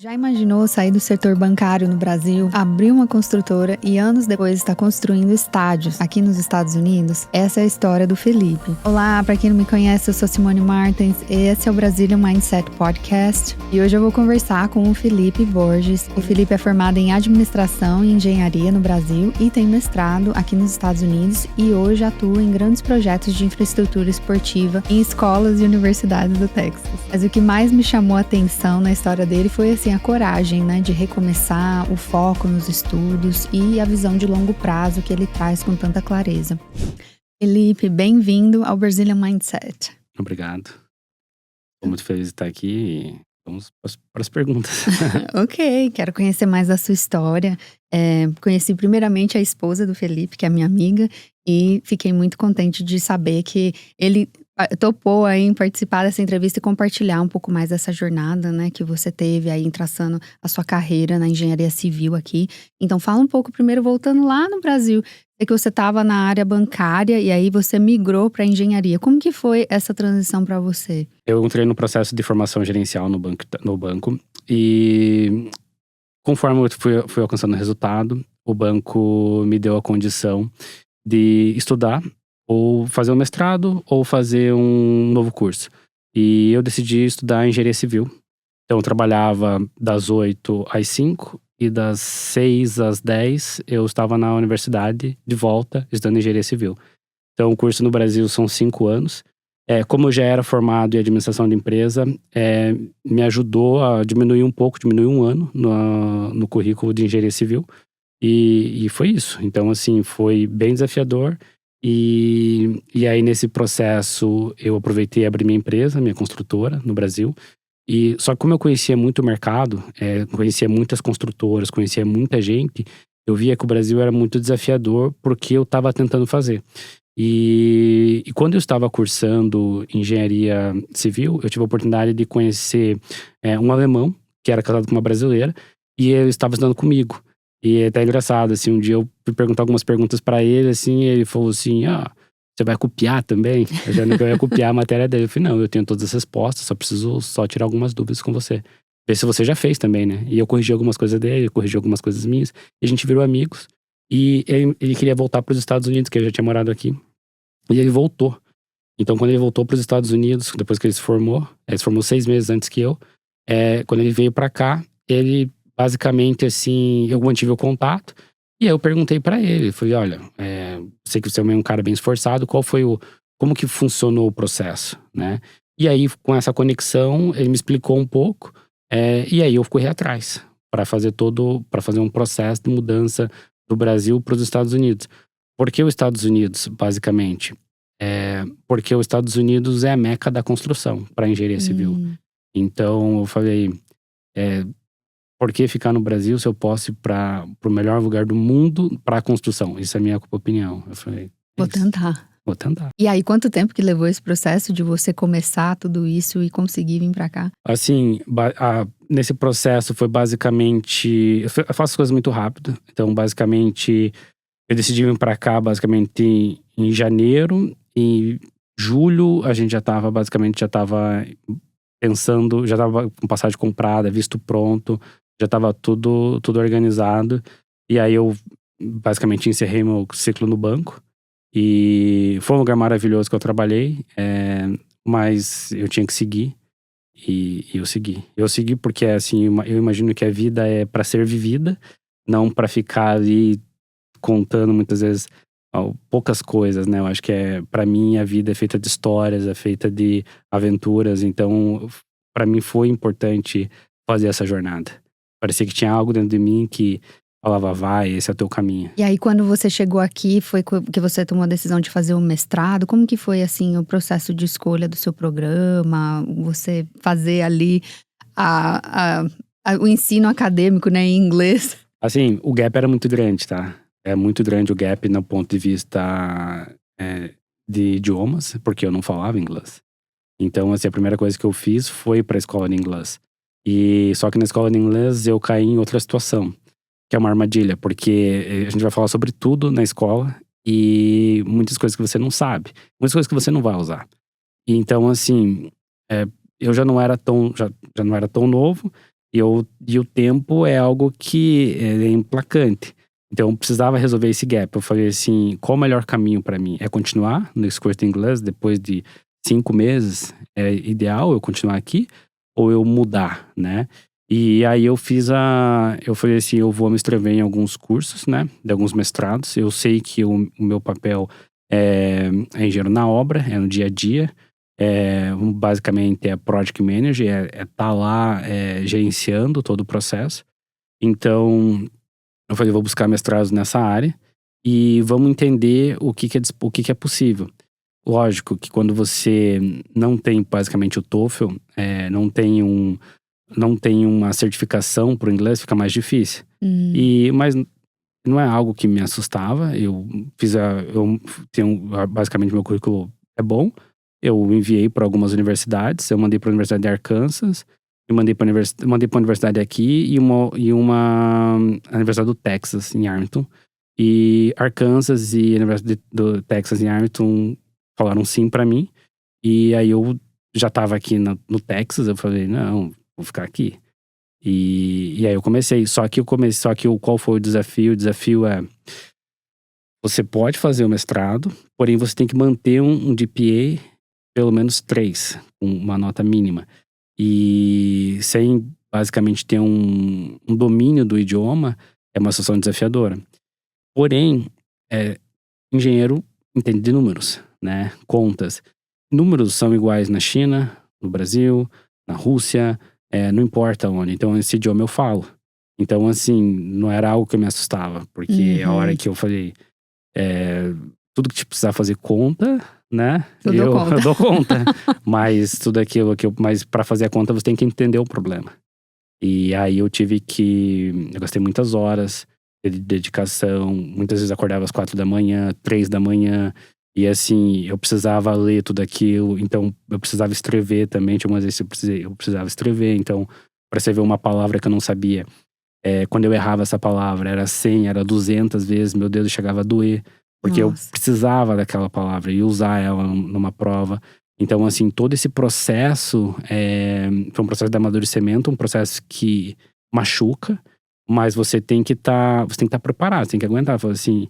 Já imaginou sair do setor bancário no Brasil, abrir uma construtora e anos depois estar construindo estádios aqui nos Estados Unidos? Essa é a história do Felipe. Olá, para quem não me conhece, eu sou Simone Martins e esse é o Brazilian Mindset Podcast. E hoje eu vou conversar com o Felipe Borges. O Felipe é formado em Administração e Engenharia no Brasil e tem mestrado aqui nos Estados Unidos e hoje atua em grandes projetos de infraestrutura esportiva em escolas e universidades do Texas. Mas o que mais me chamou a atenção na história dele foi assim, a coragem, né, de recomeçar, o foco nos estudos e a visão de longo prazo que ele traz com tanta clareza. Felipe, bem-vindo ao Brazilian Mindset. Obrigado. Estou muito feliz de estar aqui e vamos para as perguntas. Ok, quero conhecer mais da sua história. Conheci primeiramente a esposa do Felipe, que é minha amiga, e fiquei muito contente de saber que ele topou aí em participar dessa entrevista e compartilhar um pouco mais dessa jornada, né, que você teve aí traçando a sua carreira na engenharia civil aqui. Então fala um pouco primeiro, voltando lá no Brasil. Sei que você estava na área bancária e aí você migrou para a engenharia. Como que foi essa transição para você? Eu entrei no processo de formação gerencial no banco e conforme eu fui alcançando o resultado, o banco me deu a condição de estudar ou fazer um mestrado ou fazer um novo curso. E eu decidi estudar engenharia civil. Então eu trabalhava das 8 às 5 e das 6 às 10 eu estava na universidade de volta estudando engenharia civil. Então o curso no Brasil são 5 anos. Como eu já era formado em administração de empresa, me ajudou a diminuir um ano no currículo de engenharia civil. E foi isso. Então, assim, foi bem desafiador. E aí, nesse processo, eu aproveitei e abri minha empresa, minha construtora, no Brasil. Só que como eu conhecia muito o mercado, conhecia muitas construtoras, conhecia muita gente, eu via que o Brasil era muito desafiador porque eu estava tentando fazer. E quando eu estava cursando engenharia civil, eu tive a oportunidade de conhecer um alemão, que era casado com uma brasileira, e ele estava estudando comigo. E é até engraçado, assim, um dia eu fui perguntar algumas perguntas pra ele, assim, e ele falou assim, você vai copiar também? Eu já não ia copiar a matéria dele. Eu falei, não, eu tenho todas as respostas, só preciso tirar algumas dúvidas com você. Ver se você já fez também, né? E eu corrigi algumas coisas dele, eu corrigi algumas coisas minhas, e a gente virou amigos. E ele queria voltar pros Estados Unidos, que ele já tinha morado aqui. E ele voltou. Então, quando ele voltou pros Estados Unidos, depois que ele se formou 6 meses antes que eu, quando ele veio pra cá, ele basicamente, assim, eu mantive o contato. E aí eu perguntei pra ele, falei, olha, sei que você é um cara bem esforçado, como que funcionou o processo, né? E aí, com essa conexão, ele me explicou um pouco, e aí eu corri atrás para fazer um processo de mudança do Brasil para os Estados Unidos. Por que os Estados Unidos, basicamente? Porque os Estados Unidos é a meca da construção para engenharia civil. Então, eu falei, por que ficar no Brasil se eu posso ir para o melhor lugar do mundo para a construção? Isso é a minha opinião. Eu falei, Vou tentar. Vou tentar. E aí, quanto tempo que levou esse processo de você começar tudo isso e conseguir vir pra cá? Assim, nesse processo foi basicamente… Eu faço coisas muito rápido. Então, basicamente, eu decidi vir pra cá basicamente em janeiro. Em julho, a gente já tava pensando, já tava com passagem comprada, visto pronto. Já tava tudo organizado. E aí eu basicamente encerrei meu ciclo no banco. E foi um lugar maravilhoso que eu trabalhei. Mas eu tinha que seguir. E eu segui. Eu segui porque, assim, eu imagino que a vida é pra ser vivida. Não pra ficar ali contando muitas vezes poucas coisas, né? Eu acho que pra mim a vida é feita de histórias, é feita de aventuras. Então, pra mim foi importante fazer essa jornada. Parecia que tinha algo dentro de mim que falava, vai, esse é o teu caminho. E aí, quando você chegou aqui, foi que você tomou a decisão de fazer o mestrado? Como que foi, assim, o processo de escolha do seu programa? Você fazer ali o ensino acadêmico, né, em inglês? Assim, o gap era muito grande, tá? É muito grande o gap no ponto de vista de idiomas, porque eu não falava inglês. Então, assim, a primeira coisa que eu fiz foi pra escola de inglês. E só que na escola de inglês eu caí em outra situação, que é uma armadilha, porque a gente vai falar sobre tudo na escola e muitas coisas que você não sabe, muitas coisas que você não vai usar. E então, assim, eu já não era tão novo, E o tempo é algo que é implacante. Então, eu precisava resolver esse gap. Eu falei assim, qual o melhor caminho para mim? É continuar nesse curso de inglês depois de 5 meses? É ideal eu continuar aqui? Ou eu mudar, né? E aí eu falei assim, eu vou me inscrever em alguns cursos, né? De alguns mestrados. Eu sei que o meu papel é engenheiro na obra, é no dia a dia. Basicamente é project manager, tá lá gerenciando todo o processo. Então, eu falei, vou buscar mestrados nessa área e vamos entender o que é possível. Lógico que quando você não tem basicamente o TOEFL, não tem uma certificação para o inglês, fica mais difícil. Mas não é algo que me assustava. Eu tenho basicamente meu currículo é bom. Eu enviei para algumas universidades. Eu mandei para a Universidade de Arkansas, e mandei para a universidade aqui e a Universidade do Texas em Arlington. E Arkansas e a Universidade do Texas em Arlington falaram sim para mim. E aí eu já estava aqui no Texas. Eu falei, não, vou ficar aqui. E aí eu comecei. Qual foi o desafio? O desafio é: você pode fazer o mestrado, porém você tem que manter um GPA pelo menos 3, uma nota mínima. E sem basicamente ter um domínio do idioma, é uma situação desafiadora. Porém, engenheiro entende de números, né? Contas. Números são iguais na China, no Brasil, na Rússia, não importa onde. Então, esse idioma eu falo. Então, assim, não era algo que me assustava. Porque a hora que eu falei, tudo que precisar fazer conta, né? Eu dou conta. Mas tudo aquilo mas para fazer a conta você tem que entender o problema. E aí eu gastei muitas horas de dedicação. Muitas vezes acordava às 4 da manhã, 3 da manhã. E assim, eu precisava ler tudo aquilo. Então eu precisava escrever também. Tinha umas vezes eu precisava escrever. Então, para você ver uma palavra que eu não sabia, quando eu errava essa palavra, era 100, era 200 vezes, meu Deus, chegava a doer. Porque eu precisava daquela palavra e usar ela numa prova. Então, assim, todo esse processo foi um processo de amadurecimento, um processo que machuca, mas você tem que estar preparado, você tem que aguentar. Assim,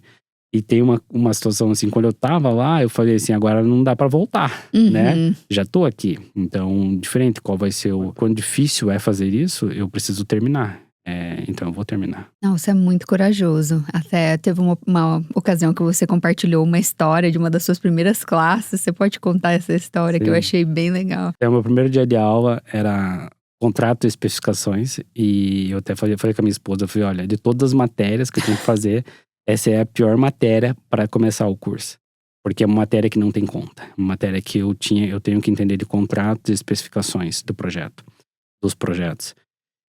e tem uma situação assim, quando eu tava lá, eu falei assim, agora não dá pra voltar, né? Já tô aqui. Então, diferente, quão difícil é fazer isso, eu preciso terminar. Então eu vou terminar. Nossa, é muito corajoso. Até teve uma ocasião que você compartilhou uma história de uma das suas primeiras classes. Você pode contar essa história? Sim. Que eu achei bem legal. O meu primeiro dia de aula era contrato e especificações. E eu até falei com a minha esposa, eu falei, olha, de todas as matérias que eu tenho que fazer, essa é a pior matéria para começar o curso. Porque é uma matéria que não tem conta. Uma matéria que eu tenho que entender de contratos e especificações dos projetos.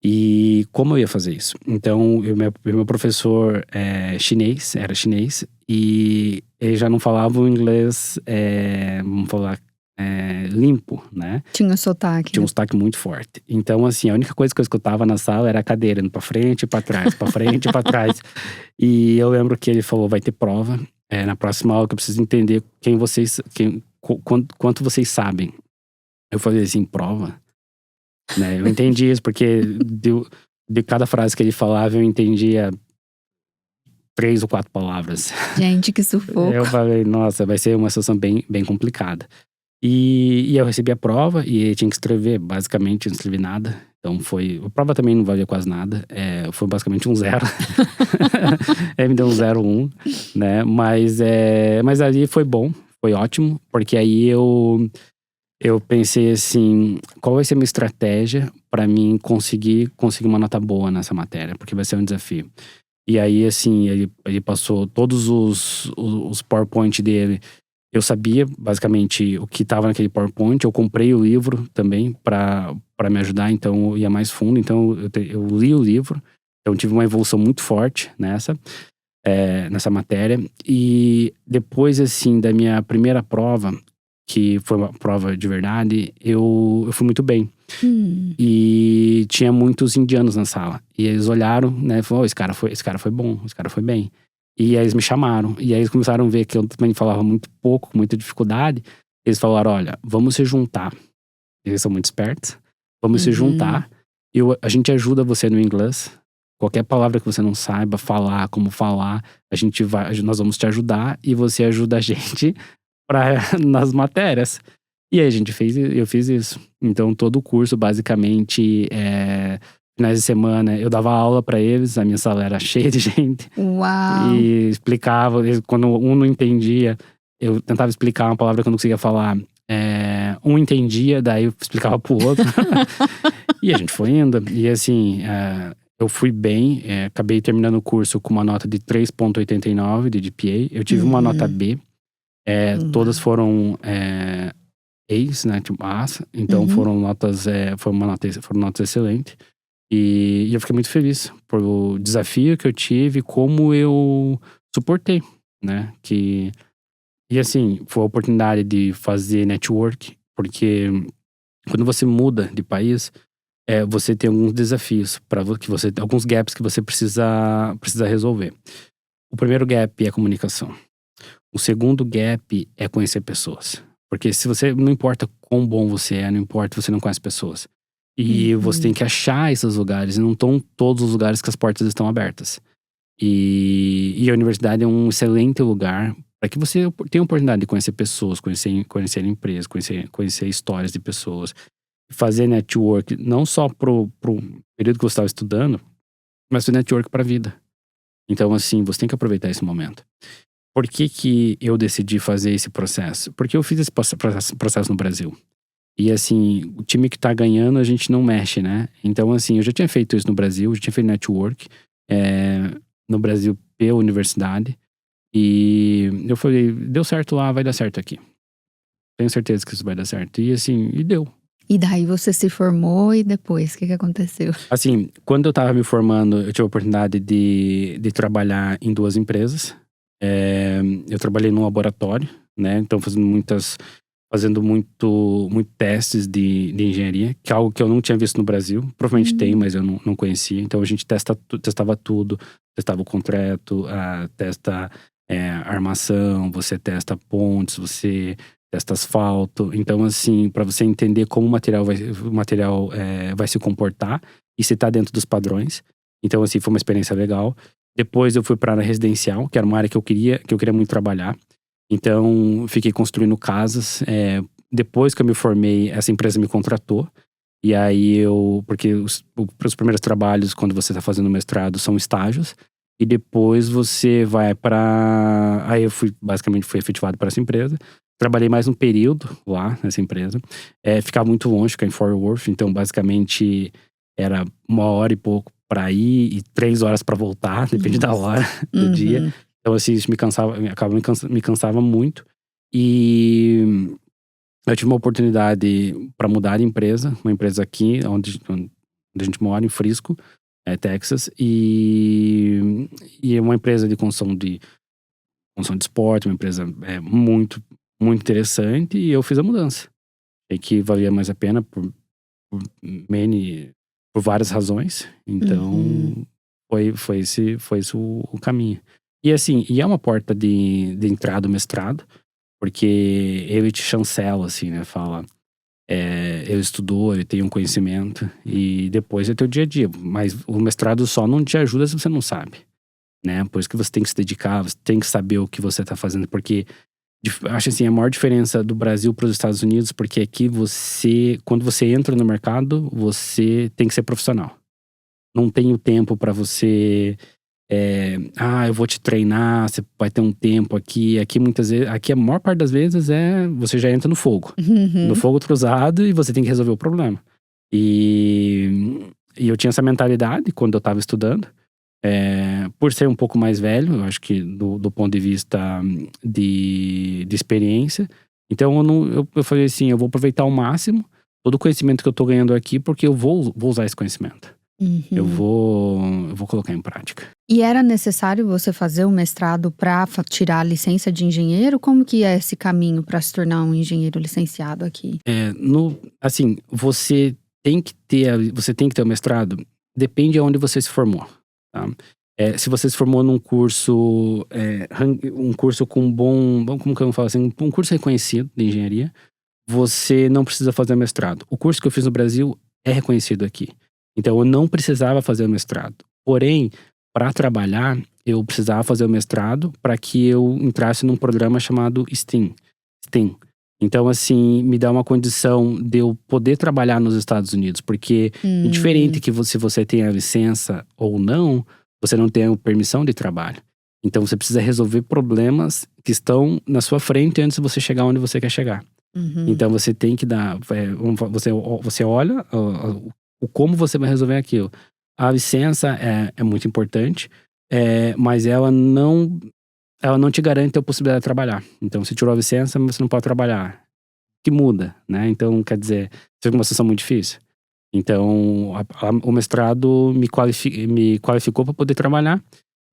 E como eu ia fazer isso? Então, meu professor era chinês, e ele já não falava o inglês, vamos falar, limpo, né? Tinha um sotaque. Tinha um sotaque muito forte. Então, assim, a única coisa que eu escutava na sala era a cadeira indo pra frente e pra trás, pra frente e pra trás. E eu lembro que ele falou, vai ter prova, na próxima aula que eu preciso entender quanto vocês sabem. Eu falei assim, prova? Né? Eu entendi isso, porque de cada frase que ele falava, eu entendia 3 ou 4 palavras. Gente, que sufoco. Eu falei, nossa, vai ser uma situação bem, bem complicada. E eu recebi a prova e eu tinha que escrever, basicamente, eu não escrevi nada. Então a prova também não valia quase nada. Foi basicamente um 0. Ele me deu um 0,1, né? Mas ali foi bom, foi ótimo, porque aí eu pensei assim, qual vai ser a minha estratégia para mim conseguir uma nota boa nessa matéria, porque vai ser um desafio. E aí, assim, ele passou todos os PowerPoint dele. Eu sabia, basicamente, o que estava naquele PowerPoint. Eu comprei o livro também para me ajudar, então eu ia mais fundo. Então, eu li o livro. Então, tive uma evolução muito forte nessa matéria. E depois, assim, da minha primeira prova, que foi uma prova de verdade, eu fui muito bem. E tinha muitos indianos na sala. E eles olharam, né, e falaram, esse cara foi bom, esse cara foi bem. E aí eles me chamaram. E aí eles começaram a ver que eu também falava muito pouco, com muita dificuldade. Eles falaram, olha, vamos se juntar. Eles são muito espertos. Vamos se juntar A gente ajuda você no inglês. Qualquer palavra que você não saiba falar, como falar, nós vamos te ajudar e você ajuda a gente nas matérias. E aí eu fiz isso. Então todo o curso, basicamente, finais de semana, eu dava aula pra eles, a minha sala era cheia de gente. Uau! E explicava, quando um não entendia, eu tentava explicar uma palavra que eu não conseguia falar. Um entendia, daí eu explicava pro outro. E a gente foi indo. E assim, eu fui bem, acabei terminando o curso com uma nota de 3,89 de GPA. Eu tive uma nota B. Todas foram A's, né? Tipo A's. Então foram notas excelentes. E eu fiquei muito feliz pelo desafio que eu tive, como eu suportei, né? E assim, foi a oportunidade de fazer network, porque quando você muda de país, você tem alguns desafios alguns gaps que você precisa resolver. O primeiro gap é a comunicação. O segundo gap é conhecer pessoas. Porque se você, não importa quão bom você não importa, você não conhece pessoas. E você tem que achar esses lugares, e não estão todos os lugares que as portas estão abertas. E a universidade é um excelente lugar para que você tenha a oportunidade de conhecer pessoas, conhecer empresas, conhecer histórias de pessoas. Fazer network, não só pro período que você estava estudando, mas fazer network para a vida. Então, assim, você tem que aproveitar esse momento. Por que eu decidi fazer esse processo? Porque eu fiz esse processo no Brasil. E assim, o time que tá ganhando, a gente não mexe, né? Então, assim, eu já tinha feito isso no Brasil, já tinha feito network no Brasil pela universidade. E eu falei, deu certo lá, vai dar certo aqui. Tenho certeza que isso vai dar certo. E assim, e deu. E daí você se formou e depois, o que aconteceu? Assim, quando eu tava me formando, eu tive a oportunidade de trabalhar em 2 empresas. Eu trabalhei num laboratório, né? Então fazendo muito testes de engenharia, que é algo que eu não tinha visto no Brasil. Provavelmente tem, mas eu não conhecia. Então a gente testava tudo. Testava o concreto, testa armação, você testa pontes, você testa asfalto. Então assim, para você entender como o material vai se comportar e se tá dentro dos padrões. Então assim, foi uma experiência legal. Depois eu fui para a área residencial, que era uma área que eu queria muito trabalhar. Então, fiquei construindo casas. Depois que eu me formei, essa empresa me contratou. E aí porque os primeiros trabalhos, quando você está fazendo mestrado, são estágios. E depois você vai para... Aí eu basicamente fui efetivado para essa empresa. Trabalhei mais um período lá nessa empresa. Ficava muito longe, ficava em Fort Worth. Então, basicamente, era 1 hora e pouco para ir e 3 horas para voltar, depende da hora do dia. Então, assim, isso me cansava muito. E eu tive uma oportunidade para mudar de empresa, uma empresa aqui, onde a gente mora, em Frisco, Texas. E é uma empresa de construção de esporte, uma empresa muito, muito interessante. E eu fiz a mudança. E que valia mais a pena por várias razões. Então, foi esse o caminho. E assim, é uma porta de entrada do mestrado, porque ele te chancela, assim, né? Fala, ele estudou, ele tem um conhecimento, e depois é teu dia a dia. Mas o mestrado só não te ajuda se você não sabe, né? Por isso que você tem que se dedicar, você tem que saber o que você tá fazendo, porque acho assim, a maior diferença do Brasil para os Estados Unidos, porque aqui quando você entra no mercado, você tem que ser profissional. Não tem o tempo para você, eu vou te treinar, você vai ter um tempo aqui. Aqui a maior parte das vezes você já entra no fogo. No fogo cruzado, e você tem que resolver o problema. E eu tinha essa mentalidade quando eu estava estudando. Por ser um pouco mais velho, eu acho que do ponto de vista de experiência. Então eu falei assim, eu vou aproveitar ao máximo todo o conhecimento que eu tô ganhando aqui, porque eu vou usar esse conhecimento. Eu vou colocar em prática. E era necessário você fazer o mestrado para tirar a licença de engenheiro? Como que é esse caminho para se tornar um engenheiro licenciado aqui? Assim, você tem que ter o mestrado, depende de onde você se formou. Tá? Se você se formou num curso, um curso com como que eu falo assim, um curso reconhecido de engenharia, você não precisa fazer mestrado. O curso que eu fiz no Brasil é reconhecido aqui. Então eu não precisava fazer o mestrado. Porém, para trabalhar, eu precisava fazer o mestrado para que eu entrasse num programa chamado STEAM. STEAM. Então, assim, me dá uma condição de eu poder trabalhar nos Estados Unidos. Porque, indiferente que se você tenha licença ou não, você não tem a permissão de trabalho. Então, você precisa resolver problemas que estão na sua frente antes de você chegar onde você quer chegar. Então, você tem que dar… Você olha o como você vai resolver aquilo. A licença é muito importante, mas ela não te garante a possibilidade de trabalhar. Então, se tirou a licença, você não pode trabalhar. Que muda, né? Então, quer dizer, fica uma situação muito difícil. Então, o mestrado me qualificou para poder trabalhar.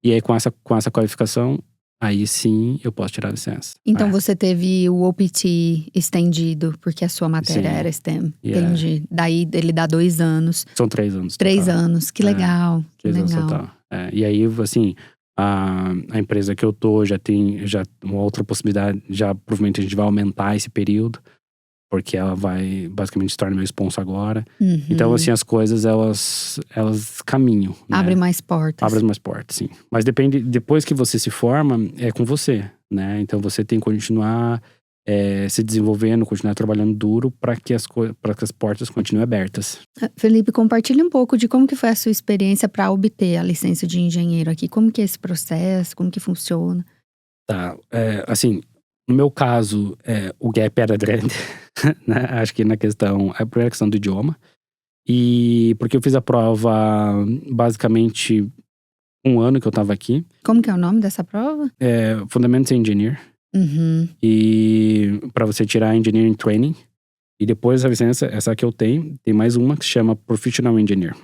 E aí, com essa qualificação, aí sim eu posso tirar a licença. Então você teve o OPT estendido, porque a sua matéria era STEM. Entendi. Daí ele dá 2 anos. São 3 anos. 3 anos, que legal. 3 anos total. E aí, assim, a empresa que eu tô já tem uma outra possibilidade, já provavelmente a gente vai aumentar esse período, porque ela vai basicamente se tornar meu sponsor agora. Então, assim, as coisas elas caminham, né? Abre mais portas. Abre mais portas, sim. Mas depende, depois que você se forma, é com você, né? Então você tem que continuar se desenvolvendo, continuar trabalhando duro para que as portas continuem abertas. Felipe, compartilhe um pouco de como que foi a sua experiência para obter a licença de engenheiro aqui. Como que é esse processo? Como que funciona? Tá, assim, no meu caso, o gap era grande, né? Acho que a primeira questão do idioma. E porque eu fiz a prova basicamente 1 ano que eu tava aqui. Como que é o nome dessa prova? Fundamental Engineer. E para você tirar Engineering Training. E depois a licença, essa que eu tenho, tem mais uma que se chama Professional Engineer.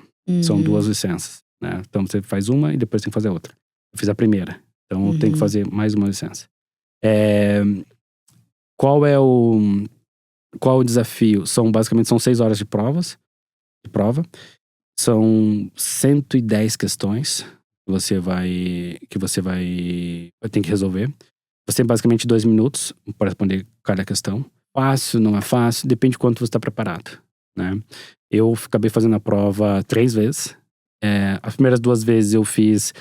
São 2 licenças, né? Então você faz uma e depois tem que fazer outra. Eu fiz a primeira, então eu tenho que fazer mais uma licença. Qual é o desafio? Basicamente 6 horas de prova. São 110 questões que você vai ter que resolver. Você tem basicamente 2 minutos para responder cada questão. Fácil, não é fácil, depende de quanto você está preparado, né? Eu acabei fazendo a prova 3 vezes. As primeiras 2 vezes eu fiz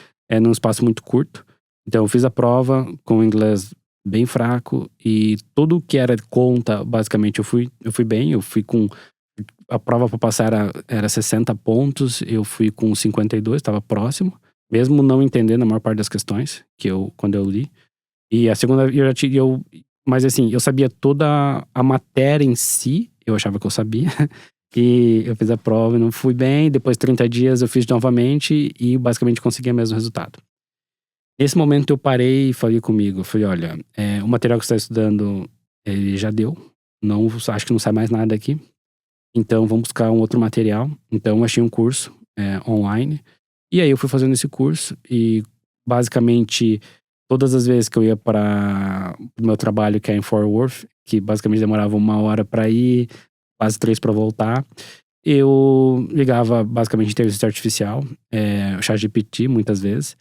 num espaço muito curto. Então eu fiz a prova com o inglês bem fraco e tudo que era conta, basicamente eu fui bem. Eu fui com… A prova para passar era 60 pontos, eu fui com 52, estava próximo. Mesmo não entendendo a maior parte das questões, quando eu li. E a segunda, mas assim, eu sabia toda a matéria em si, eu achava que eu sabia. E eu fiz a prova e não fui bem. Depois de 30 dias eu fiz novamente e basicamente consegui o mesmo resultado. Nesse momento eu parei e falei comigo. Eu falei, olha, o material que você está estudando, ele já deu. Acho que não sai mais nada aqui. Então vamos buscar um outro material. Então eu achei um curso online. E aí eu fui fazendo esse curso e basicamente… Todas as vezes que eu ia para o meu trabalho, que é em Fort Worth, que basicamente demorava 1 hora para ir, quase 3 para voltar, eu ligava basicamente inteligência artificial, o ChatGPT muitas vezes,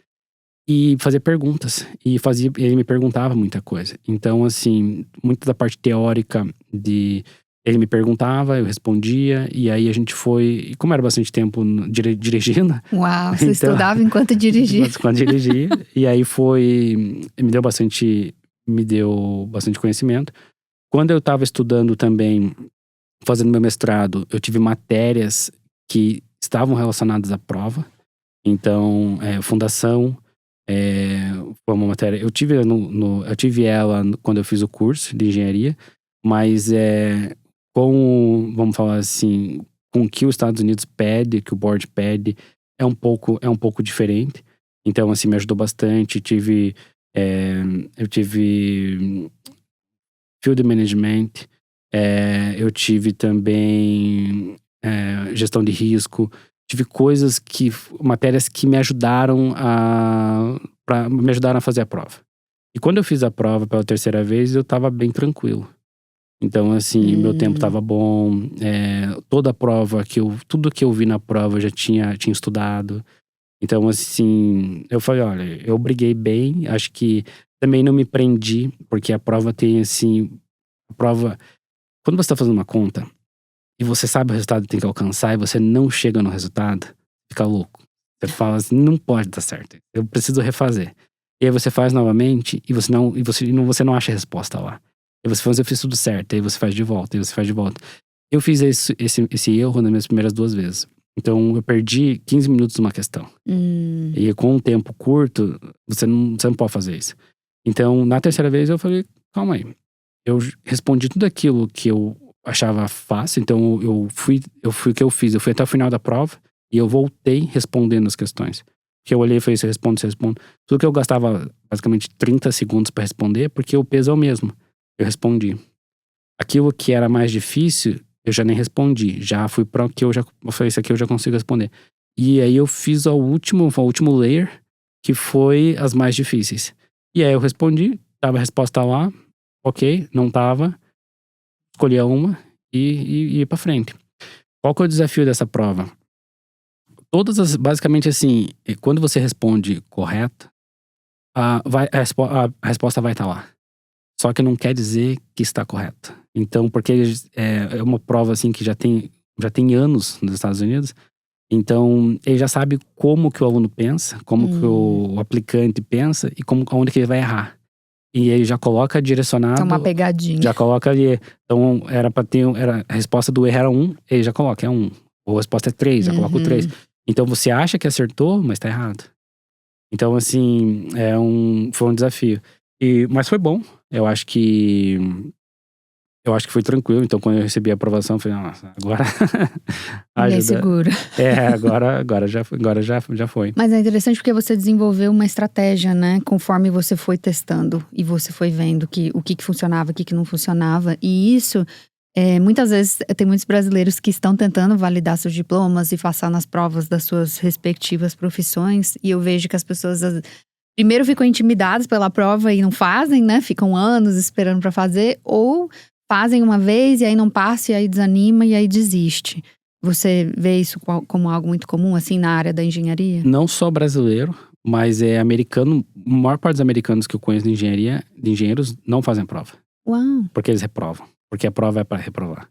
e fazia perguntas. Ele me perguntava muita coisa. Então, assim, muita da parte teórica ele me perguntava, eu respondia, e aí a gente foi… E como era bastante tempo dirigindo… Uau, você estudava enquanto dirigia. Enquanto dirigia. E aí me deu bastante conhecimento. Quando eu estava estudando também, fazendo meu mestrado, eu tive matérias que estavam relacionadas à prova. Então, fundação… foi uma matéria… Eu tive ela quando eu fiz o curso de engenharia, mas vamos falar assim, com o que os Estados Unidos pede, que o board pede, é um pouco diferente. Então, assim, me ajudou bastante. Eu tive field management, eu tive também gestão de risco. Tive matérias que me ajudaram a fazer a prova. E quando eu fiz a prova pela 3ª vez, eu tava bem tranquilo. Então, assim, meu tempo tava bom. Toda a prova, tudo que eu vi na prova eu já tinha estudado. Então, assim, eu falei, olha, eu briguei bem. Acho que também não me prendi, porque a prova tem, assim… Quando você tá fazendo uma conta, e você sabe o resultado que tem que alcançar e você não chega no resultado, fica louco. Você fala assim, não pode dar certo, eu preciso refazer. E aí você faz novamente e você não acha a resposta lá. E você fala, eu fiz tudo certo, aí você faz de volta, aí você faz de volta. Eu fiz esse erro nas minhas primeiras 2 vezes. Então eu perdi 15 minutos numa questão. E com um tempo curto, você não pode fazer isso. Então na terceira vez eu falei, calma aí. Eu respondi tudo aquilo que eu achava fácil, então eu fui o que eu fiz. Eu fui até o final da prova e eu voltei respondendo as questões. Que eu olhei e falei, você responde. Tudo que eu gastava basicamente 30 segundos para responder, porque o peso é o mesmo. Eu respondi. Aquilo que era mais difícil, eu já nem respondi. Já fui para o que eu falei, isso aqui eu já consigo responder. E aí eu fiz o último layer, que foi as mais difíceis. E aí eu respondi, tava a resposta lá, ok, não tava, escolhi uma e ia pra frente. Qual que é o desafio dessa prova? Basicamente assim, quando você responde correto, a resposta vai estar lá. Só que não quer dizer que está correto. Então, porque é uma prova assim que já tem anos nos Estados Unidos, então ele já sabe como que o aluno pensa, como que o aplicante pensa e onde que ele vai errar. E ele já coloca direcionado. É uma pegadinha. Já coloca ali. Então, a resposta do erro era 1, ele já coloca, é 1. Ou a resposta é 3, já coloca o 3. Então você acha que acertou, mas tá errado. Então, assim, foi um desafio. Mas foi bom. Eu acho que foi tranquilo. Então, quando eu recebi a aprovação, eu falei, nossa, agora Ninguém segura. Agora já foi. Mas é interessante porque você desenvolveu uma estratégia, né? Conforme você foi testando e você foi vendo o que funcionava, o que não funcionava. E isso, muitas vezes, tem muitos brasileiros que estão tentando validar seus diplomas e passar nas provas das suas respectivas profissões. E eu vejo que as pessoas primeiro ficam intimidadas pela prova e não fazem, né? Ficam anos esperando para fazer. Ou fazem uma vez e aí não passa e aí desanima e aí desiste. Você vê isso como algo muito comum, assim, na área da engenharia? Não só brasileiro, mas é americano. A maior parte dos americanos que eu conheço de engenheiros, não fazem prova. Uau! Porque eles reprovam. Porque a prova é para reprovar.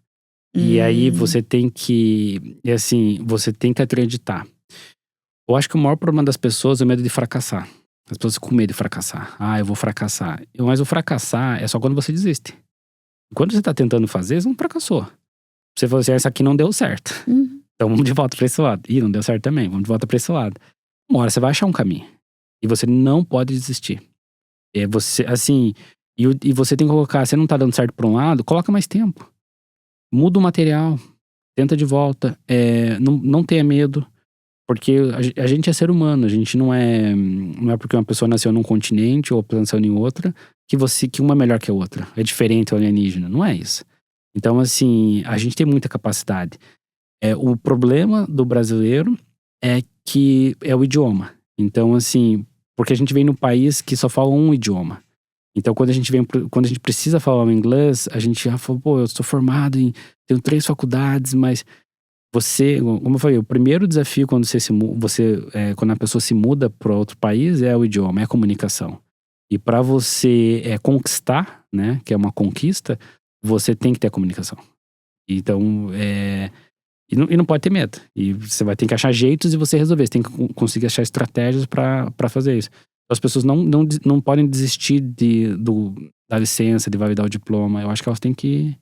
E aí você tem que acreditar. Eu acho que o maior problema das pessoas é o medo de fracassar. As pessoas ficam com medo de fracassar. Eu vou fracassar. Mas o fracassar é só quando você desiste. Quando você tá tentando fazer, você não fracassou. Você falou assim, essa aqui não deu certo. Então vamos de volta pra esse lado. Não deu certo também, vamos de volta pra esse lado. Uma hora você vai achar um caminho. E você não pode desistir. E você tem que colocar, se não tá dando certo por um lado, coloca mais tempo. Muda o material. Tenta de volta. Não tenha medo. Porque a gente é ser humano. A gente não é porque uma pessoa nasceu num continente ou nasceu em outra que uma é melhor que a outra. É diferente o alienígena. Não é isso. Então, assim, a gente tem muita capacidade. O problema do brasileiro é que é o idioma. Então, assim, porque a gente vem num país que só fala um idioma. Então, quando a gente precisa falar o inglês, a gente já fala, eu sou formado tenho 3 faculdades, mas como eu falei, o primeiro desafio quando quando a pessoa se muda para outro país é o idioma, é a comunicação. E para você conquistar, né, que é uma conquista, você tem que ter a comunicação. Então, e não pode ter medo. E você vai ter que achar jeitos de você resolver. Você tem que conseguir achar estratégias para fazer isso. As pessoas não podem desistir da licença, de validar o diploma. Eu acho que elas têm que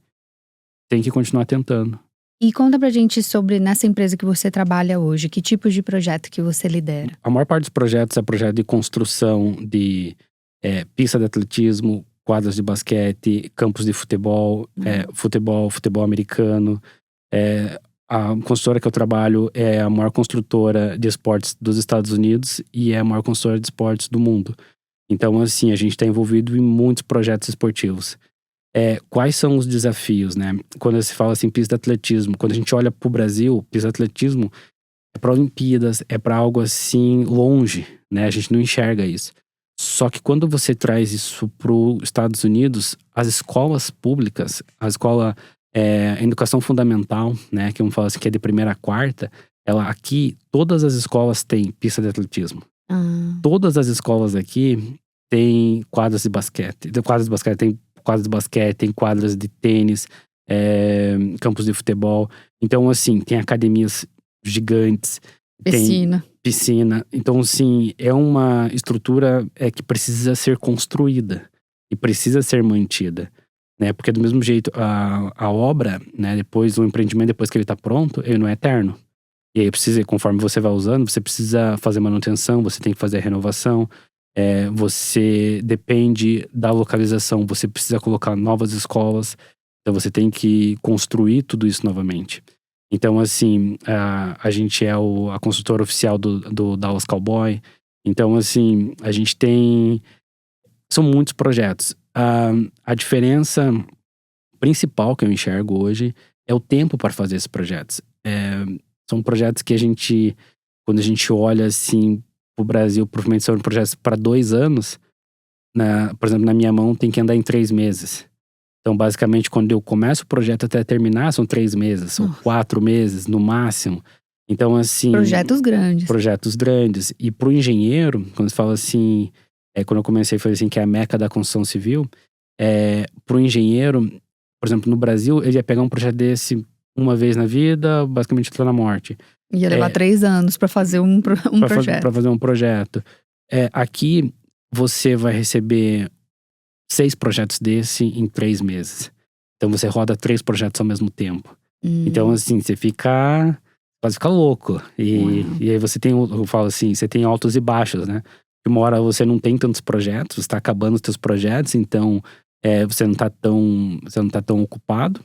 continuar tentando. E conta pra gente sobre, nessa empresa que você trabalha hoje, que tipo de projeto que você lidera? A maior parte dos projetos é projeto de construção de pista de atletismo, quadras de basquete, campos de futebol, futebol americano. A construtora que eu trabalho é a maior construtora de esportes dos Estados Unidos e é a maior construtora de esportes do mundo. Então, assim, a gente está envolvido em muitos projetos esportivos. Quais são os desafios, né? Quando se fala assim, pista de atletismo, quando a gente olha pro Brasil, pista de atletismo é para Olimpíadas, é para algo assim longe, né? A gente não enxerga isso. Só que quando você traz isso pros Estados Unidos, as escolas públicas, a educação fundamental, né? Que vamos falar assim, que é de 1ª a 4ª, aqui, todas as escolas têm pista de atletismo. Todas as escolas aqui têm quadras de basquete. Tem quadras de basquete, tem quadras de tênis, campos de futebol. Então, assim, tem academias gigantes. Piscina. Tem piscina. Então, assim, é uma estrutura que precisa ser construída e precisa ser mantida, né? Porque do mesmo jeito, a obra, né, depois o empreendimento, depois que ele está pronto, ele não é eterno. E aí precisa, conforme você vai usando, você precisa fazer manutenção, você tem que fazer a renovação. Você depende da localização, você precisa colocar novas escolas. Então você tem que construir tudo isso novamente. Então, assim, a gente é a consultora oficial do Dallas Cowboy. Então, assim, a gente tem... São muitos projetos. A diferença principal que eu enxergo hoje é o tempo para fazer esses projetos. São projetos que quando a gente olha, assim, pro Brasil, provavelmente são projetos para 2 anos. Por exemplo, na minha mão tem que andar em 3 meses. Então, basicamente, quando eu começo o projeto até terminar, são 3 meses, são 4 meses no máximo. Então, assim... Projetos grandes. Projetos grandes. E pro engenheiro, quando você fala assim... quando eu comecei a fazer assim, que é a meca da construção civil, pro engenheiro, por exemplo, no Brasil, ele ia pegar um projeto desse uma vez na vida, basicamente até na morte. Ia levar 3 anos para fazer um projeto. Para fazer um projeto. Aqui, você vai receber 6 projetos desse em 3 meses. Então você roda 3 projetos ao mesmo tempo. Então, assim, você quase fica louco. E aí você tem, eu falo assim, você tem altos e baixos, né? Uma hora você não tem tantos projetos, você está acabando os seus projetos, então você não tá tão ocupado.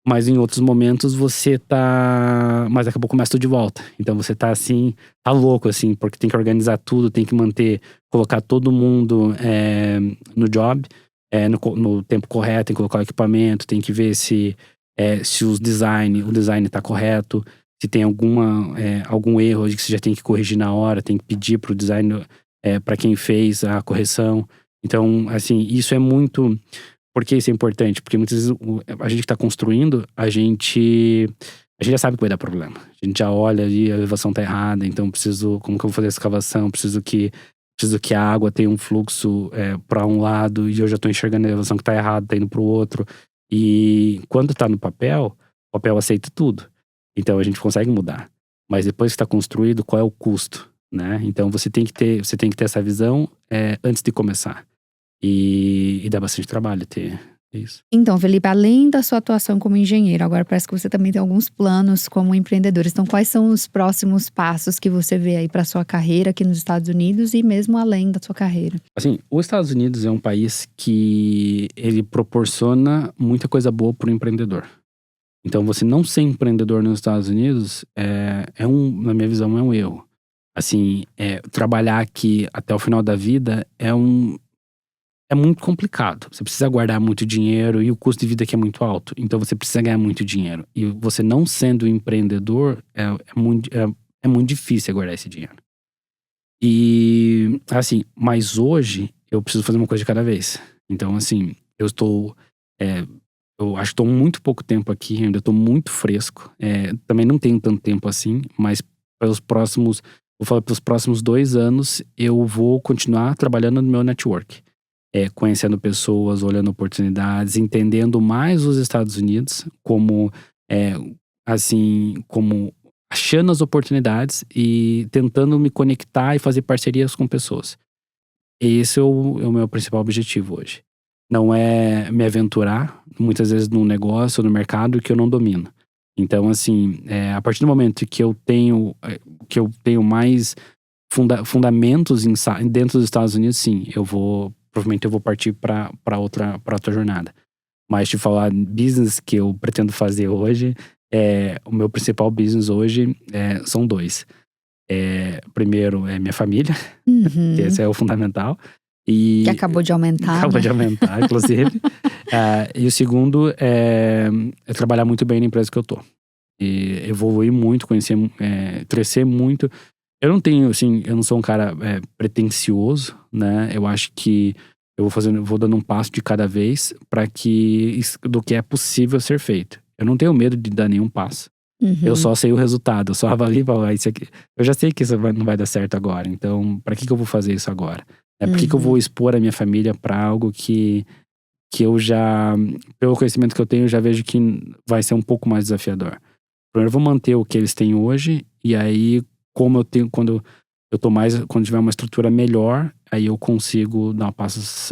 Mas em outros momentos você tá... Mas daqui a pouco começa tudo de volta. Então você tá assim, tá louco assim, porque tem que organizar tudo, tem que colocar todo mundo no job, no tempo correto, tem que colocar o equipamento, tem que ver se o design tá correto, se tem algum erro que você já tem que corrigir na hora, tem que pedir pro design, para quem fez a correção. Então, assim, isso é muito... Por que isso é importante? Porque muitas vezes a gente que está construindo, a gente já sabe que vai dar problema. A gente já olha ali, a elevação tá errada, então como que eu vou fazer a escavação? Preciso que a água tenha um fluxo para um lado e eu já tô enxergando a elevação que tá errada, tá indo pro outro. E quando tá no papel, o papel aceita tudo. Então a gente consegue mudar. Mas depois que está construído, qual é o custo, né? Então você tem que ter essa visão antes de começar. E dá bastante trabalho ter isso. Então, Felipe, além da sua atuação como engenheiro, agora parece que você também tem alguns planos como empreendedor. Então, quais são os próximos passos que você vê aí para sua carreira aqui nos Estados Unidos e mesmo além da sua carreira? Assim, os Estados Unidos é um país que ele proporciona muita coisa boa para o empreendedor. Então, você não ser empreendedor nos Estados Unidos na minha visão, é um erro. Assim, trabalhar aqui até o final da vida é muito complicado. Você precisa guardar muito dinheiro e o custo de vida aqui é muito alto. Então você precisa ganhar muito dinheiro. E você não sendo empreendedor, é muito difícil guardar esse dinheiro. E, assim, mas hoje eu preciso fazer uma coisa de cada vez. Então, assim, eu acho que estou muito pouco tempo aqui, ainda estou muito fresco. Também não tenho tanto tempo assim, mas pelos próximos 2 anos, eu vou continuar trabalhando no meu network. Conhecendo pessoas, olhando oportunidades, entendendo mais os Estados Unidos como achando as oportunidades e tentando me conectar e fazer parcerias com pessoas. Esse é o meu principal objetivo hoje. Não é me aventurar, muitas vezes, num negócio ou no mercado que eu não domino. Então, assim, a partir do momento que eu tenho mais fundamentos dentro dos Estados Unidos, sim, provavelmente eu vou partir para outra jornada. Mas te falar business que eu pretendo fazer hoje, o meu principal business hoje são 2. Primeiro é minha família, que esse é o fundamental. Que acabou de aumentar. Acabou de aumentar, inclusive. E o segundo é trabalhar muito bem na empresa que eu tô. E evoluir muito, conhecer, crescer muito. Eu não sou um cara pretencioso, né? Eu acho que eu vou dando um passo de cada vez do que é possível ser feito. Eu não tenho medo de dar nenhum passo. Eu só sei o resultado, eu só avalio, isso aqui. Eu já sei que isso não vai dar certo agora, então pra que eu vou fazer isso agora? Por que eu vou expor a minha família pra algo que que eu já, pelo conhecimento que eu tenho, eu já vejo que vai ser um pouco mais desafiador. Primeiro, eu vou manter o que eles têm hoje, e aí, como eu tenho, quando tiver uma estrutura melhor, aí eu consigo dar passos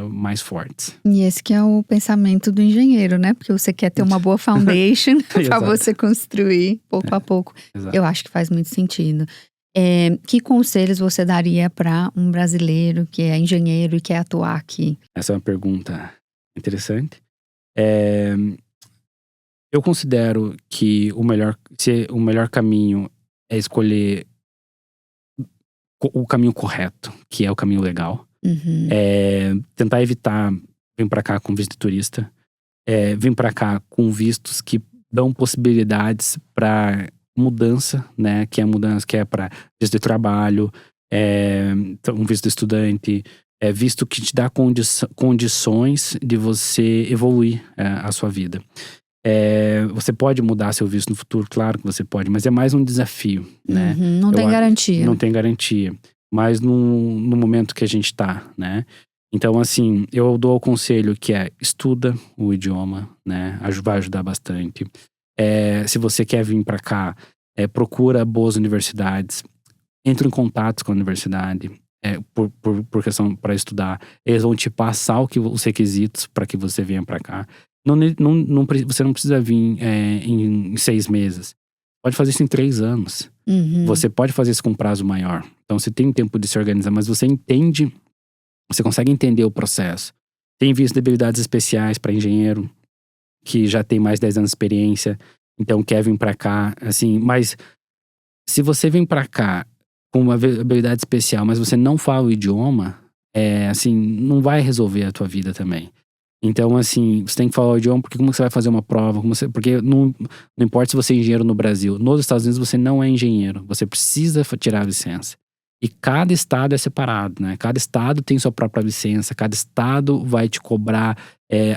mais fortes. E esse que é o pensamento do engenheiro, né? Porque você quer ter uma boa foundation para Exato. você construir pouco a pouco. Exato. Eu acho que faz muito sentido. Que conselhos você daria para um brasileiro que é engenheiro e quer atuar aqui? Essa é uma pergunta interessante. Eu considero que o melhor caminho é escolher o caminho correto, que é o caminho legal. Uhum. Tentar evitar vir pra cá com visto de turista. Vir pra cá com vistos que dão possibilidades pra mudança, né? Que é mudança, que é pra visto de trabalho, um visto de estudante, visto que te dá condições de você evoluir a sua vida. Você pode mudar seu visto no futuro, claro que você pode, mas é mais um desafio, né? Uhum, não tem garantia. Não tem garantia. Mas no momento que a gente tá, né? Então, assim, eu dou o conselho que estuda o idioma, né? Vai ajudar bastante. Se você quer vir pra cá, procura boas universidades. Entra em contato com a universidade. Por questão para estudar. Eles vão te passar os requisitos para que você venha pra cá. Você não precisa vir em 6 meses. Pode fazer isso em 3 anos. Uhum. Você pode fazer isso com prazo maior. Então você tem tempo de se organizar, mas você consegue entender o processo. Tem visto de habilidades especiais para engenheiro, que já tem mais de 10 anos de experiência, então quer vir pra cá, assim, mas se você vem pra cá com uma habilidade especial, mas você não fala o idioma, assim, não vai resolver a tua vida também. Então, assim, você tem que falar o idioma, porque como você vai fazer uma prova? Porque não importa se você é engenheiro no Brasil. Nos Estados Unidos você não é engenheiro. Você precisa tirar a licença. E cada estado é separado, né? Cada estado tem sua própria licença. Cada estado vai te cobrar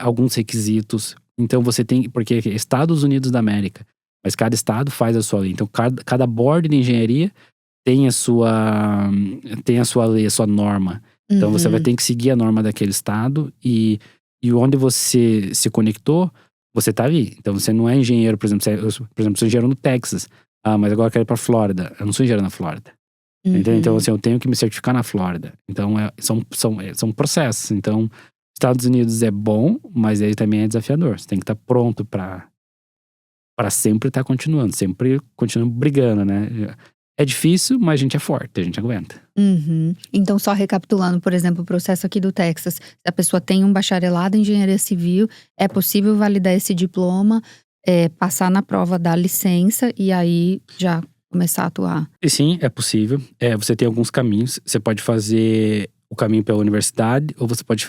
alguns requisitos. Então você tem… Porque é Estados Unidos da América. Mas cada estado faz a sua lei. Então cada board de engenharia tem a sua lei, a sua norma. Então você vai ter que seguir a norma daquele estado e onde você se conectou, você tá ali. Então você não é engenheiro, por exemplo, eu sou engenheiro no Texas. Mas agora eu quero ir pra Flórida. Eu não sou engenheiro na Flórida. Entendeu? Então, assim, eu tenho que me certificar na Flórida. Então, são processos. Então, Estados Unidos é bom, mas ele também é desafiador. Você tem que estar pronto pra sempre estar continuando. Sempre continuando brigando, né? É difícil, mas a gente é forte, a gente aguenta. Uhum. Então, só recapitulando, por exemplo, o processo aqui do Texas. Se a pessoa tem um bacharelado em engenharia civil, é possível validar esse diploma, passar na prova da licença e aí já começar a atuar. E sim, é possível. Você tem alguns caminhos. Você pode fazer o caminho pela universidade, ou você pode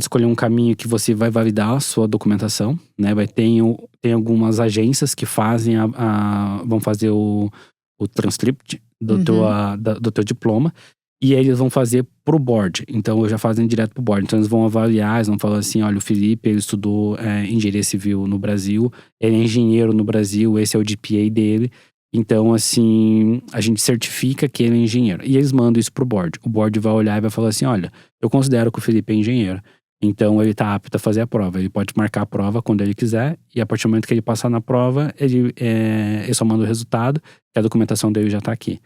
escolher um caminho que você vai validar a sua documentação, né? Tem algumas agências que fazem vão fazer o transcript do teu diploma. E aí eles vão fazer pro board. Então, eles já fazem direto pro board. Então, eles vão avaliar, eles vão falar assim, olha, o Felipe, ele estudou engenharia civil no Brasil. Ele é engenheiro no Brasil, esse é o GPA dele. Então, assim, a gente certifica que ele é engenheiro. E eles mandam isso pro board. O board vai olhar e vai falar assim, olha, eu considero que o Felipe é engenheiro. Então, ele tá apto a fazer a prova. Ele pode marcar a prova quando ele quiser. E a partir do momento que ele passar na prova, ele só manda o resultado, que a documentação dele já tá aqui.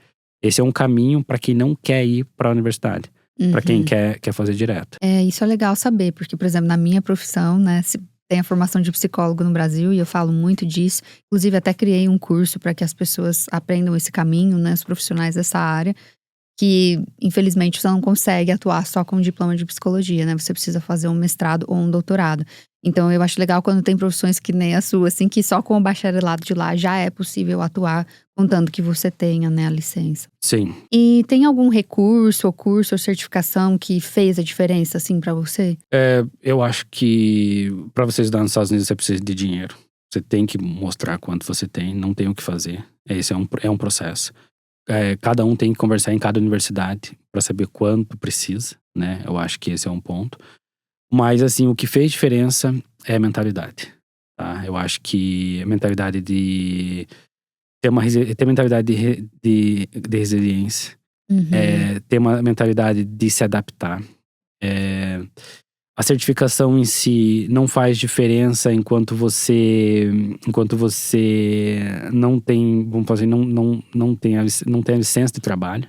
Esse é um caminho para quem não quer ir para a universidade. Para quem quer fazer direto. Isso é legal saber, porque, por exemplo, na minha profissão, né, tem a formação de psicólogo no Brasil e eu falo muito disso. Inclusive, até criei um curso para que as pessoas aprendam esse caminho, né, os profissionais dessa área. Que, infelizmente, você não consegue atuar só com um diploma de psicologia, né? Você precisa fazer um mestrado ou um doutorado. Então, eu acho legal quando tem profissões que nem a sua, assim, que só com o bacharelado de lá já é possível atuar, contanto que você tenha, né, a licença. Sim. E tem algum recurso, ou curso, ou certificação que fez a diferença, assim, pra você? Eu acho que para você estudar nos Estados Unidos, você precisa de dinheiro. Você tem que mostrar quanto você tem, não tem o que fazer. Esse é um processo. Cada um tem que conversar em cada universidade para saber quanto precisa, né? Eu acho que esse é um ponto. Mas, assim, o que fez diferença é a mentalidade, tá? Eu acho que a mentalidade de… ter mentalidade de resiliência. Ter uma mentalidade de se adaptar. A certificação em si não faz diferença enquanto você não tem, vamos fazer, não tem a licença de trabalho.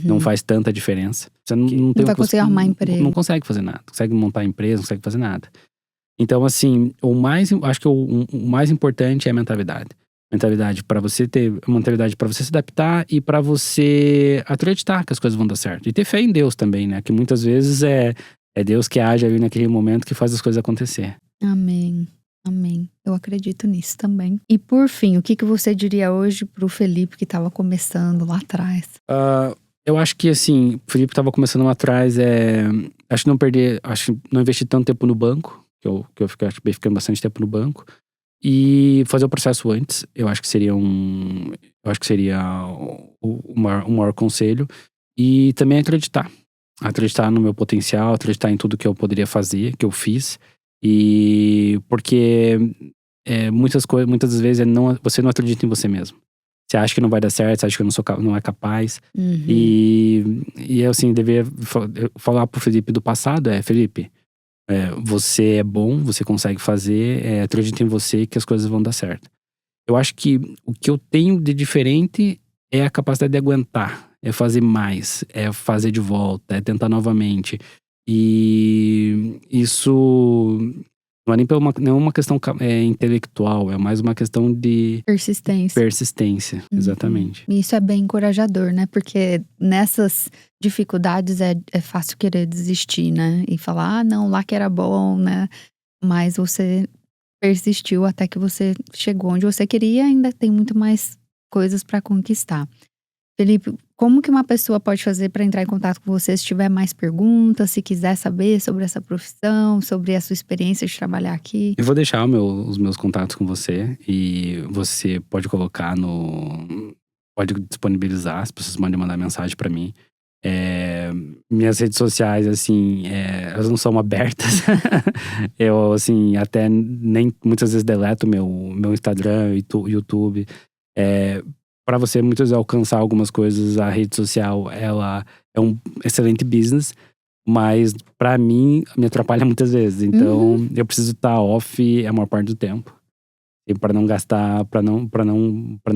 Não faz tanta diferença. Você não vai conseguir arrumar emprego. Não consegue fazer nada. Não consegue montar empresa, não consegue fazer nada. Então, assim, acho que o mais importante é a mentalidade. Mentalidade para você se adaptar e para você acreditar que as coisas vão dar certo. E ter fé em Deus também, né? Que muitas vezes é Deus que age ali naquele momento que faz as coisas acontecer. Amém. Amém. Eu acredito nisso também. E por fim, o que você diria hoje pro Felipe que estava começando lá atrás? Eu acho que assim, o Felipe estava começando lá atrás, acho que não investir tanto tempo no banco, que eu acabei ficando bastante tempo no banco, e fazer o processo antes. Eu acho que seria o maior conselho. E também acreditar no meu potencial, acreditar em tudo que eu poderia fazer, que eu fiz. E porque muitas vezes você não acredita em você mesmo. Você acha que não vai dar certo, você acha que não é capaz. E assim, deveria falar pro Felipe do passado, Felipe, você é bom, você consegue fazer, acredita em você que as coisas vão dar certo. Eu acho que o que eu tenho de diferente é a capacidade de aguentar, é fazer mais, é fazer de volta, é tentar novamente. E isso não é nem uma questão intelectual, é mais uma questão de persistência, exatamente. E isso é bem encorajador, né? Porque nessas dificuldades é fácil querer desistir, né? E falar, não, lá que era bom, né? Mas você persistiu até que você chegou onde você queria e ainda tem muito mais coisas para conquistar. Felipe, como que uma pessoa pode fazer para entrar em contato com você se tiver mais perguntas, se quiser saber sobre essa profissão, sobre a sua experiência de trabalhar aqui? Eu vou deixar os meus contatos com você e você pode colocar pode disponibilizar, as pessoas podem mandar mensagem para mim. Minhas redes sociais, assim, elas não são abertas. Eu, assim, até nem muitas vezes deleto meu Instagram e YouTube. Para você muitas vezes alcançar algumas coisas, a rede social, ela é um excelente business, mas para mim me atrapalha muitas vezes. Então eu preciso estar off a maior parte do tempo. E para não gastar, para não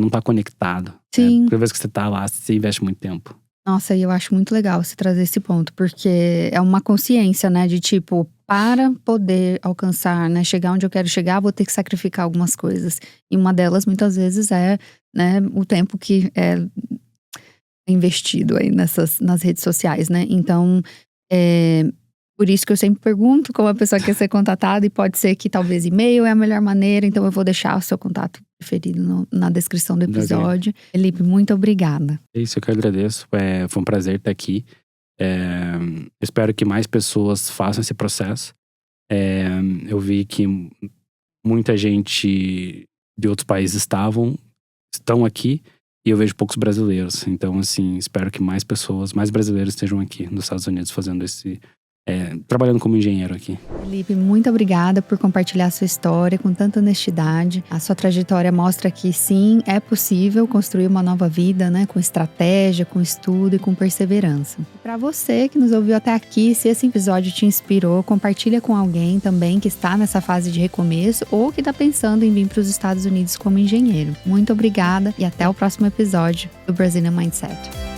estar conectado. Sim. Toda vez que você tá lá, você investe muito tempo. Nossa, e eu acho muito legal você trazer esse ponto, porque é uma consciência, né, de tipo, para poder alcançar, né, chegar onde eu quero chegar, vou ter que sacrificar algumas coisas. E uma delas, muitas vezes, né, o tempo que é investido aí nas redes sociais, né. Então, por isso que eu sempre pergunto como a pessoa quer ser contatada, e pode ser que talvez e-mail é a melhor maneira, então eu vou deixar o seu contato preferido na descrição do episódio. Felipe, muito obrigada. É isso, eu que agradeço. Foi um prazer estar aqui. Espero que mais pessoas façam esse processo. Eu vi que muita gente de outros países estão aqui, e eu vejo poucos brasileiros. Então, assim, espero que mais brasileiros estejam aqui nos Estados Unidos fazendo trabalhando como engenheiro aqui. Felipe, muito obrigada por compartilhar a sua história com tanta honestidade. A sua trajetória mostra que sim, é possível construir uma nova vida, né? Com estratégia, com estudo e com perseverança. Para você que nos ouviu até aqui, se esse episódio te inspirou, compartilha com alguém também que está nessa fase de recomeço ou que está pensando em vir para os Estados Unidos como engenheiro. Muito obrigada e até o próximo episódio do Brazilian Mindset.